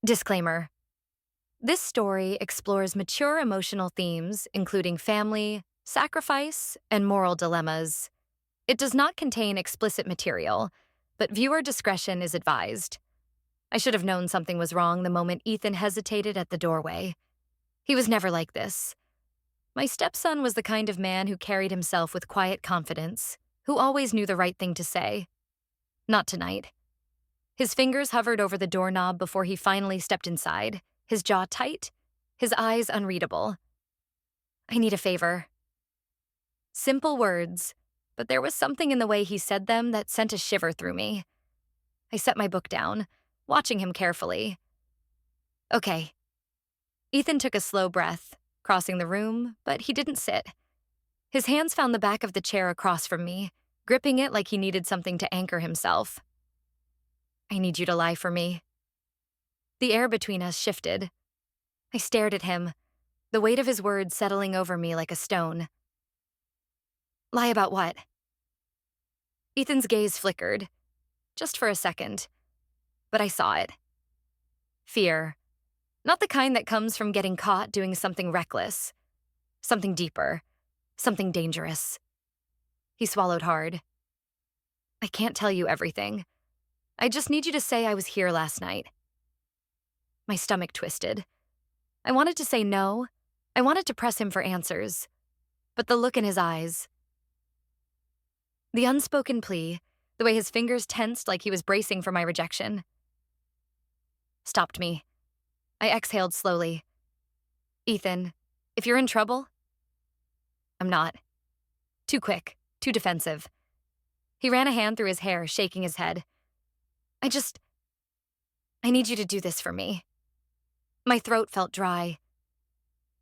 Disclaimer. This story explores mature emotional themes, including family, sacrifice, and moral dilemmas. It does not contain explicit material, but viewer discretion is advised. I should have known something was wrong the moment Ethan hesitated at the doorway. He was never like this. My stepson was the kind of man who carried himself with quiet confidence, who always knew the right thing to say. Not tonight. His fingers hovered over the doorknob before he finally stepped inside, his jaw tight, his eyes unreadable. "I need a favor." Simple words, but there was something in the way he said them that sent a shiver through me. I set my book down, watching him carefully. "Okay." Ethan took a slow breath, crossing the room, but he didn't sit. His hands found the back of the chair across from me, gripping it like he needed something to anchor himself. "I need you to lie for me." The air between us shifted. I stared at him, the weight of his words settling over me like a stone. "Lie about what?" Ethan's gaze flickered, just for a second, but I saw it. Fear. Not the kind that comes from getting caught doing something reckless. Something deeper. Something dangerous. He swallowed hard. "I can't tell you everything. I just need you to say I was here last night." My stomach twisted. I wanted to say no. I wanted to press him for answers. But the look in his eyes, the unspoken plea, the way his fingers tensed like he was bracing for my rejection, stopped me. I exhaled slowly. "Ethan, if you're in trouble..." "I'm not." Too quick, too defensive. He ran a hand through his hair, shaking his head. I need you to do this for me." My throat felt dry.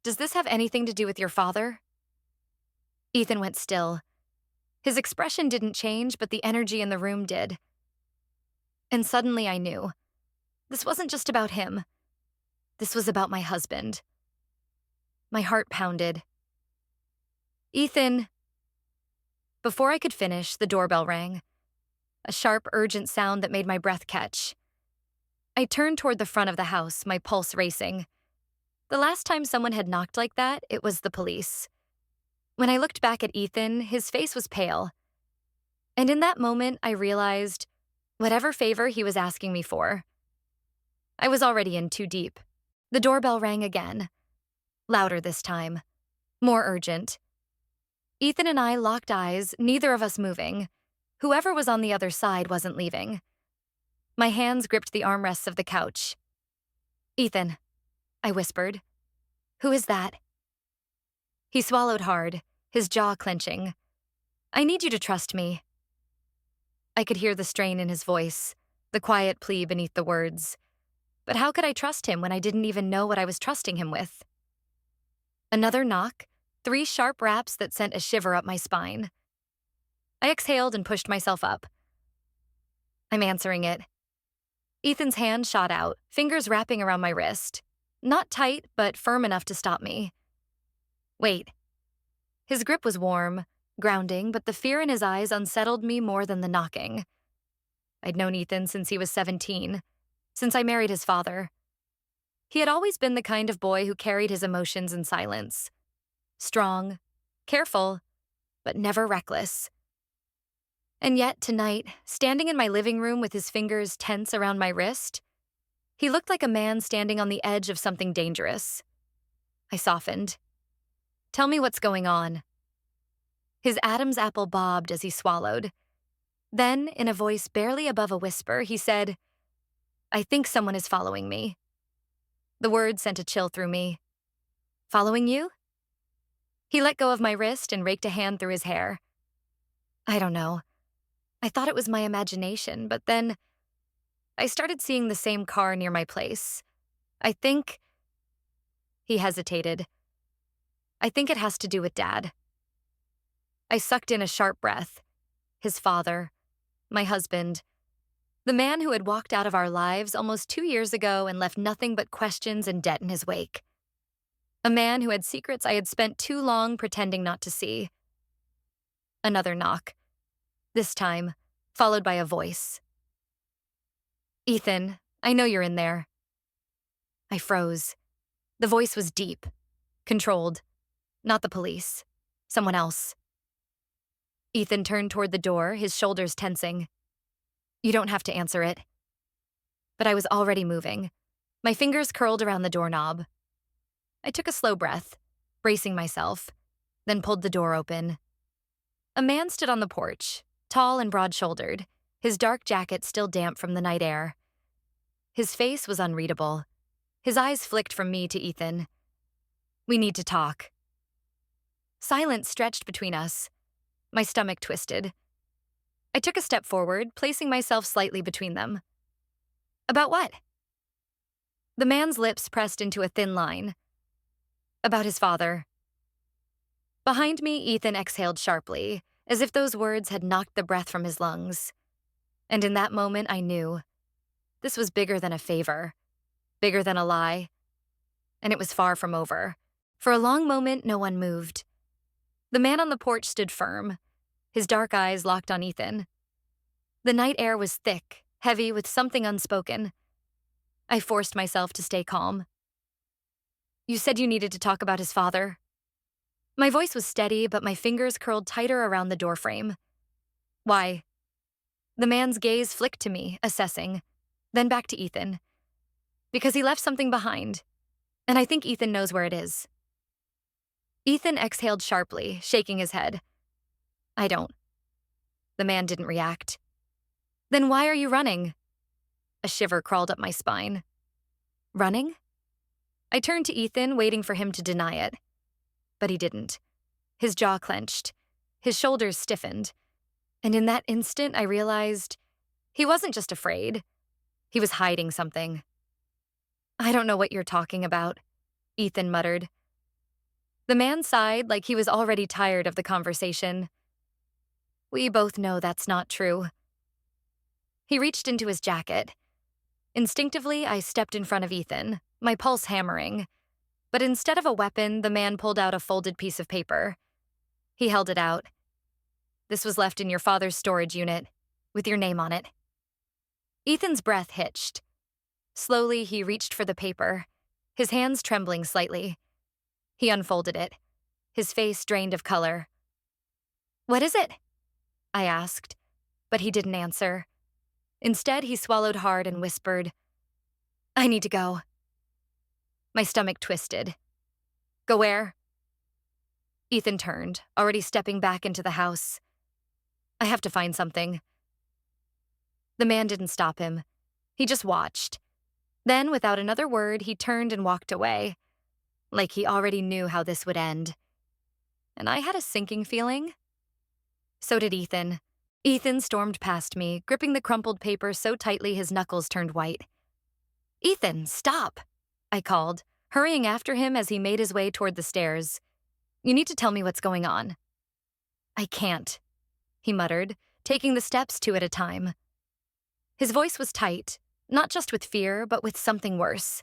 "Does this have anything to do with your father?" Ethan went still. His expression didn't change, but the energy in the room did. And suddenly I knew. This wasn't just about him. This was about my husband. My heart pounded. "Ethan..." Before I could finish, the doorbell rang. A sharp, urgent sound that made my breath catch. I turned toward the front of the house, my pulse racing. The last time someone had knocked like that, it was the police. When I looked back at Ethan, his face was pale. And in that moment, I realized whatever favor he was asking me for, I was already in too deep. The doorbell rang again. Louder this time. More urgent. Ethan and I locked eyes, neither of us moving. Whoever was on the other side wasn't leaving. My hands gripped the armrests of the couch. "Ethan," I whispered. "Who is that?" He swallowed hard, his jaw clenching. "I need you to trust me." I could hear the strain in his voice, the quiet plea beneath the words. But how could I trust him when I didn't even know what I was trusting him with? Another knock, 3 sharp raps that sent a shiver up my spine. I exhaled and pushed myself up. "I'm answering it." Ethan's hand shot out, fingers wrapping around my wrist. Not tight, but firm enough to stop me. "Wait." His grip was warm, grounding, but the fear in his eyes unsettled me more than the knocking. I'd known Ethan since he was 17, since I married his father. He had always been the kind of boy who carried his emotions in silence. Strong, careful, but never reckless. And yet tonight, standing in my living room with his fingers tense around my wrist, he looked like a man standing on the edge of something dangerous. I softened. "Tell me what's going on." His Adam's apple bobbed as he swallowed. Then, in a voice barely above a whisper, he said, "I think someone is following me." The word sent a chill through me. "Following you?" He let go of my wrist and raked a hand through his hair. "I don't know. I thought it was my imagination, but then I started seeing the same car near my place. I think..." He hesitated. "I think it has to do with Dad." I sucked in a sharp breath. His father, my husband, the man who had walked out of our lives almost 2 years ago and left nothing but questions and debt in his wake. A man who had secrets I had spent too long pretending not to see. Another knock. This time, followed by a voice. "Ethan, I know you're in there." I froze. The voice was deep, controlled. Not the police. Someone else. Ethan turned toward the door, his shoulders tensing. You don't have to answer it. But I was already moving. My fingers curled around the doorknob. I took a slow breath, bracing myself, then pulled the door open. A man stood on the porch, tall and broad-shouldered, his dark jacket still damp from the night air. His face was unreadable. His eyes flicked from me to Ethan. We need to talk. Silence stretched between us. My stomach twisted. I took a step forward, placing myself slightly between them. About what? The man's lips pressed into a thin line. About his father. Behind me, Ethan exhaled sharply, as if those words had knocked the breath from his lungs. And in that moment, I knew. This was bigger than a favor. Bigger than a lie. And it was far from over. For a long moment, no one moved. The man on the porch stood firm, his dark eyes locked on Ethan. The night air was thick, heavy with something unspoken. I forced myself to stay calm. You said you needed to talk about his father. My voice was steady, but my fingers curled tighter around the doorframe. Why? The man's gaze flicked to me, assessing, then back to Ethan. Because he left something behind, and I think Ethan knows where it is. Ethan exhaled sharply, shaking his head. I don't. The man didn't react. Then why are you running? A shiver crawled up my spine. Running? I turned to Ethan, waiting for him to deny it. But he didn't. His jaw clenched. His shoulders stiffened. And in that instant, I realized he wasn't just afraid. He was hiding something. I don't know what you're talking about, Ethan muttered. The man sighed like he was already tired of the conversation. We both know that's not true. He reached into his jacket. Instinctively, I stepped in front of Ethan, my pulse hammering. But instead of a weapon, the man pulled out a folded piece of paper. He held it out. This was left in your father's storage unit, with your name on it. Ethan's breath hitched. Slowly, he reached for the paper, his hands trembling slightly. He unfolded it, his face drained of color. What is it? I asked, but he didn't answer. Instead, he swallowed hard and whispered, I need to go. My stomach twisted. Go where? Ethan turned, already stepping back into the house. I have to find something. The man didn't stop him. He just watched. Then, without another word, he turned and walked away, like he already knew how this would end. And I had a sinking feeling. So did Ethan. Ethan stormed past me, gripping the crumpled paper so tightly his knuckles turned white. Ethan, stop, I called, hurrying after him as he made his way toward the stairs. You need to tell me what's going on. I can't, he muttered, taking the steps 2 at a time. His voice was tight, not just with fear, but with something worse.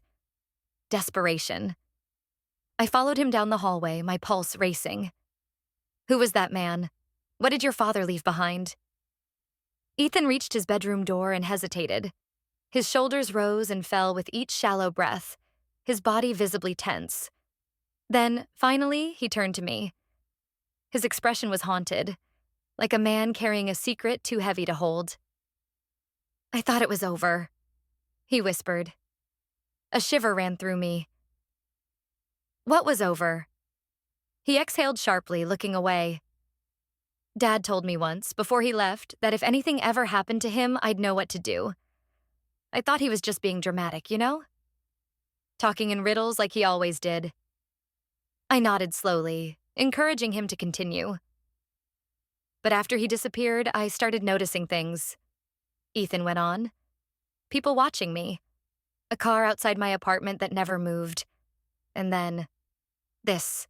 Desperation. I followed him down the hallway, my pulse racing. Who was that man? What did your father leave behind? Ethan reached his bedroom door and hesitated. His shoulders rose and fell with each shallow breath, his body visibly tense. Then, finally, he turned to me. His expression was haunted, like a man carrying a secret too heavy to hold. I thought it was over, he whispered. A shiver ran through me. What was over? He exhaled sharply, looking away. Dad told me once, before he left, that if anything ever happened to him, I'd know what to do. I thought he was just being dramatic, you know? Talking in riddles like he always did. I nodded slowly, encouraging him to continue. But after he disappeared, I started noticing things. Ethan went on. People watching me. A car outside my apartment that never moved. And then, this.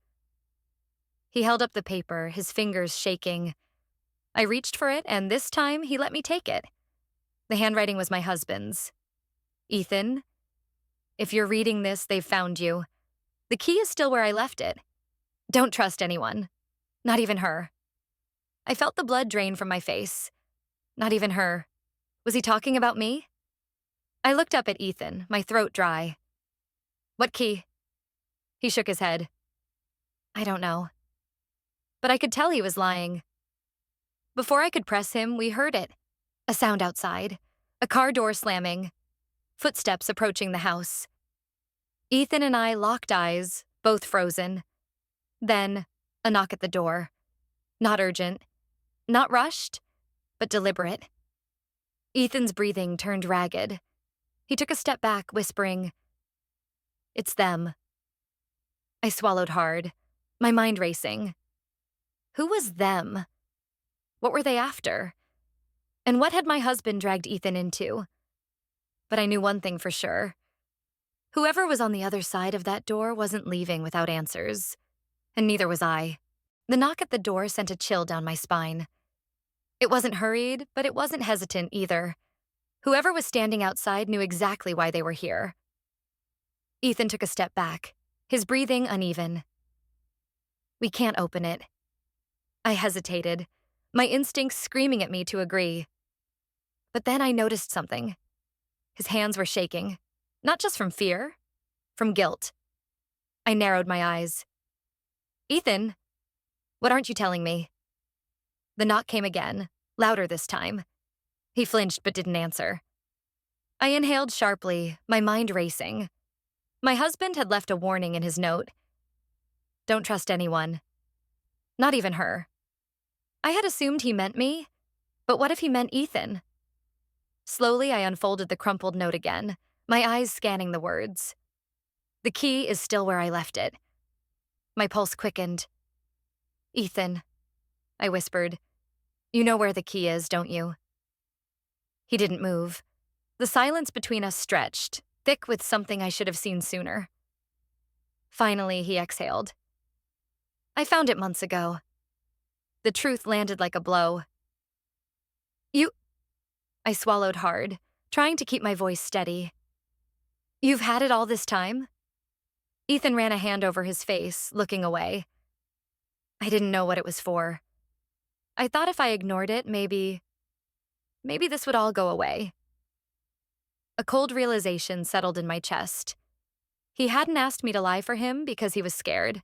He held up the paper, his fingers shaking. I reached for it, and this time he let me take it. The handwriting was my husband's. Ethan, if you're reading this, they've found you. The key is still where I left it. Don't trust anyone. Not even her. I felt the blood drain from my face. Not even her. Was he talking about me? I looked up at Ethan, my throat dry. What key? He shook his head. I don't know. But I could tell he was lying. Before I could press him, we heard it. A sound outside, a car door slamming, footsteps approaching the house. Ethan and I locked eyes, both frozen. Then, a knock at the door. Not urgent, not rushed, but deliberate. Ethan's breathing turned ragged. He took a step back, whispering, "It's them." I swallowed hard, my mind racing. Who was them? What were they after? And what had my husband dragged Ethan into? But I knew one thing for sure. Whoever was on the other side of that door wasn't leaving without answers. And neither was I. The knock at the door sent a chill down my spine. It wasn't hurried, but it wasn't hesitant either. Whoever was standing outside knew exactly why they were here. Ethan took a step back, his breathing uneven. We can't open it. I hesitated, my instincts screaming at me to agree. But then I noticed something. His hands were shaking, not just from fear, from guilt. I narrowed my eyes. Ethan, what aren't you telling me? The knock came again, louder this time. He flinched but didn't answer. I inhaled sharply, my mind racing. My husband had left a warning in his note. Don't trust anyone. Not even her. I had assumed he meant me, but what if he meant Ethan? Slowly, I unfolded the crumpled note again, my eyes scanning the words. The key is still where I left it. My pulse quickened. Ethan, I whispered. You know where the key is, don't you? He didn't move. The silence between us stretched, thick with something I should have seen sooner. Finally, he exhaled. I found it months ago. The truth landed like a blow. I swallowed hard, trying to keep my voice steady. You've had it all this time? Ethan ran a hand over his face, looking away. I didn't know what it was for. I thought if I ignored it, maybe this would all go away. A cold realization settled in my chest. He hadn't asked me to lie for him because he was scared.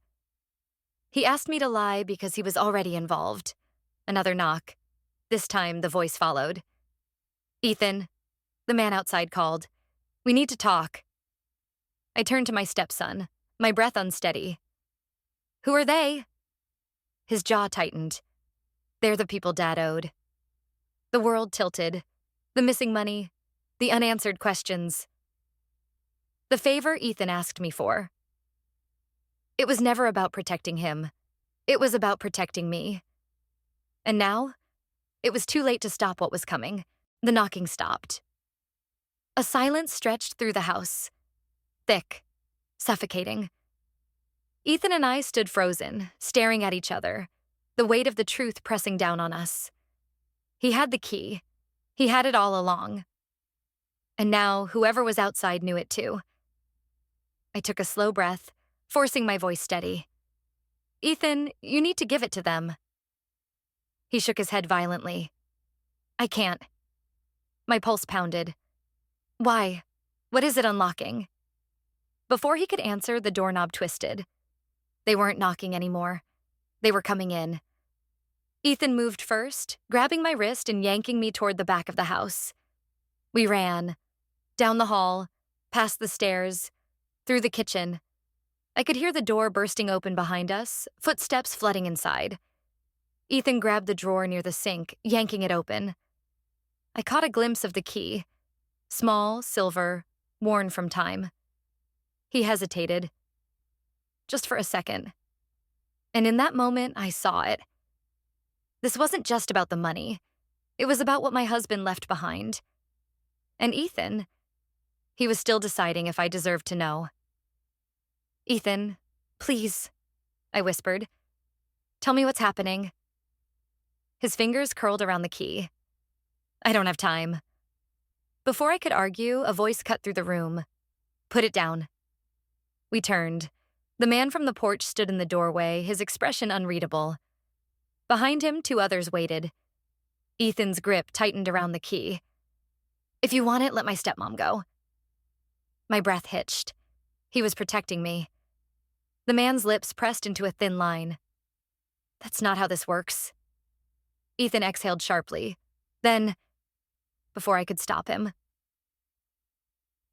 He asked me to lie because he was already involved. Another knock. This time, the voice followed. Ethan, the man outside called. We need to talk. I turned to my stepson, my breath unsteady. Who are they? His jaw tightened. They're the people Dad owed. The world tilted. The missing money. The unanswered questions. The favor Ethan asked me for. It was never about protecting him. It was about protecting me. And now, it was too late to stop what was coming. The knocking stopped. A silence stretched through the house. Thick, suffocating. Ethan and I stood frozen, staring at each other, the weight of the truth pressing down on us. He had the key. He had it all along. And now, whoever was outside knew it too. I took a slow breath, forcing my voice steady. Ethan, you need to give it to them. He shook his head violently. I can't. My pulse pounded. Why? What is it unlocking? Before he could answer, the doorknob twisted. They weren't knocking anymore. They were coming in. Ethan moved first, grabbing my wrist and yanking me toward the back of the house. We ran. Down the hall, past the stairs, through the kitchen. I could hear the door bursting open behind us, footsteps flooding inside. Ethan grabbed the drawer near the sink, yanking it open. I caught a glimpse of the key. Small, silver, worn from time. He hesitated. Just for a second. And in that moment, I saw it. This wasn't just about the money. It was about what my husband left behind. And Ethan, he was still deciding if I deserved to know. Ethan, please, I whispered. Tell me what's happening. His fingers curled around the key. I don't have time. Before I could argue, a voice cut through the room. Put it down. We turned. The man from the porch stood in the doorway, his expression unreadable. Behind him, 2 others waited. Ethan's grip tightened around the key. If you want it, let my stepmom go. My breath hitched. He was protecting me. The man's lips pressed into a thin line. That's not how this works. Ethan exhaled sharply. Then, before I could stop him,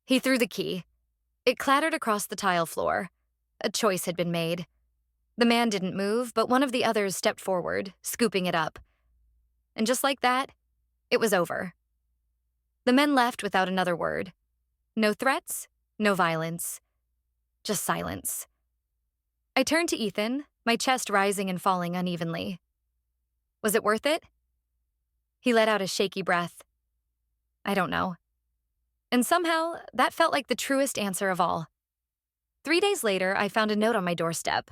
he threw the key. It clattered across the tile floor. A choice had been made. The man didn't move, but one of the others stepped forward, scooping it up. And just like that, it was over. The men left without another word. No threats, no violence. Just silence. I turned to Ethan, my chest rising and falling unevenly. Was it worth it? He let out a shaky breath. I don't know. And somehow, that felt like the truest answer of all. 3 days later, I found a note on my doorstep.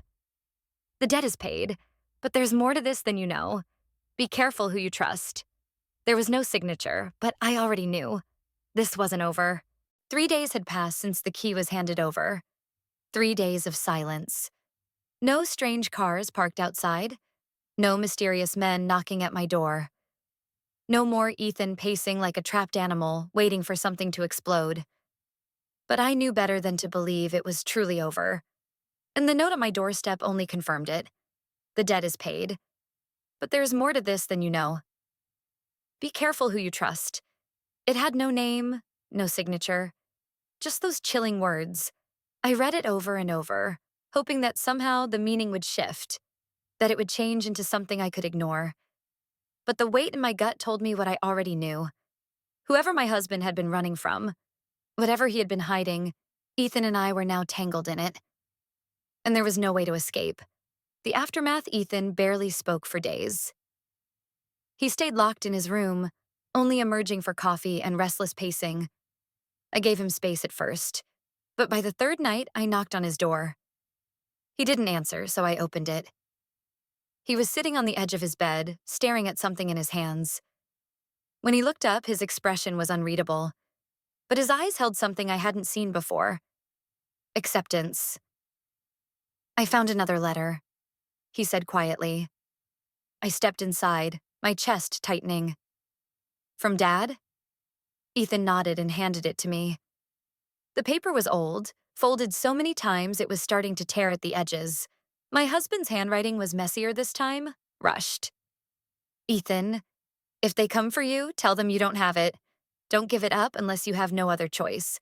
The debt is paid, but there's more to this than you know. Be careful who you trust. There was no signature, but I already knew. This wasn't over. 3 days had passed since the key was handed over. 3 days of silence. No strange cars parked outside. No mysterious men knocking at my door. No more Ethan pacing like a trapped animal, waiting for something to explode. But I knew better than to believe it was truly over. And the note on my doorstep only confirmed it. The debt is paid. But there's more to this than you know. Be careful who you trust. It had no name, no signature. Just those chilling words. I read it over and over, hoping that somehow the meaning would shift, that it would change into something I could ignore. But the weight in my gut told me what I already knew. Whoever my husband had been running from, whatever he had been hiding, Ethan and I were now tangled in it. And there was no way to escape. The aftermath, Ethan barely spoke for days. He stayed locked in his room, only emerging for coffee and restless pacing. I gave him space at first, but by the third night, I knocked on his door. He didn't answer, so I opened it. He was sitting on the edge of his bed, staring at something in his hands. When he looked up, his expression was unreadable, but his eyes held something I hadn't seen before. Acceptance. I found another letter, he said quietly. I stepped inside, my chest tightening. From Dad? Ethan nodded and handed it to me. The paper was old, folded so many times it was starting to tear at the edges. My husband's handwriting was messier this time, rushed. Ethan, if they come for you, tell them you don't have it. Don't give it up unless you have no other choice.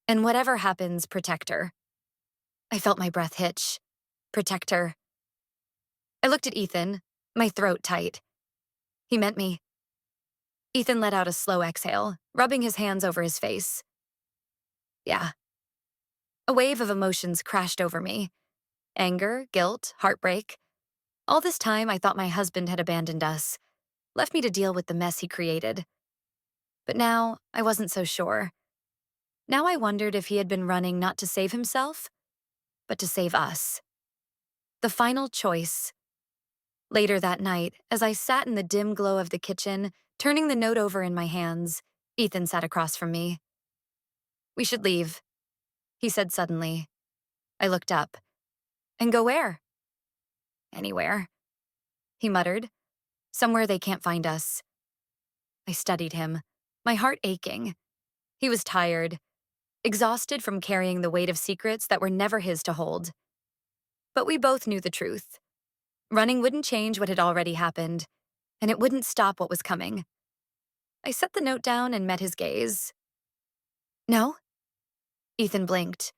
And whatever happens, protect her. I felt my breath hitch. Protect her. I looked at Ethan, my throat tight. He meant me. Ethan let out a slow exhale, rubbing his hands over his face. Yeah. A wave of emotions crashed over me. Anger, guilt, heartbreak. All this time, I thought my husband had abandoned us, left me to deal with the mess he created. But now, I wasn't so sure. Now I wondered if he had been running not to save himself, but to save us. The final choice. Later that night, as I sat in the dim glow of the kitchen, turning the note over in my hands, Ethan sat across from me. We should leave, he said suddenly. I looked up. And go where? Anywhere, he muttered. Somewhere they can't find us. I studied him, my heart aching. He was tired, exhausted from carrying the weight of secrets that were never his to hold. But we both knew the truth. Running wouldn't change what had already happened, and it wouldn't stop what was coming. I set the note down and met his gaze. No? Ethan blinked.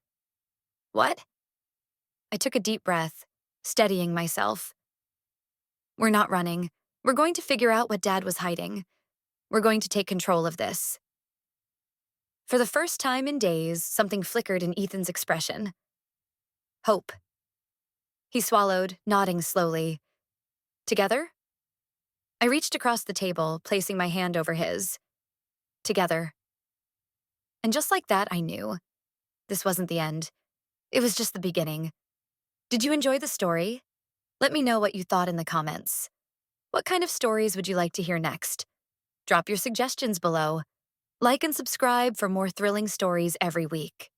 What? I took a deep breath, steadying myself. We're not running. We're going to figure out what Dad was hiding. We're going to take control of this. For the first time in days, something flickered in Ethan's expression. Hope. He swallowed, nodding slowly. Together? I reached across the table, placing my hand over his. Together. And just like that, I knew. This wasn't the end. It was just the beginning. Did you enjoy the story? Let me know what you thought in the comments. What kind of stories would you like to hear next? Drop your suggestions below. Like and subscribe for more thrilling stories every week.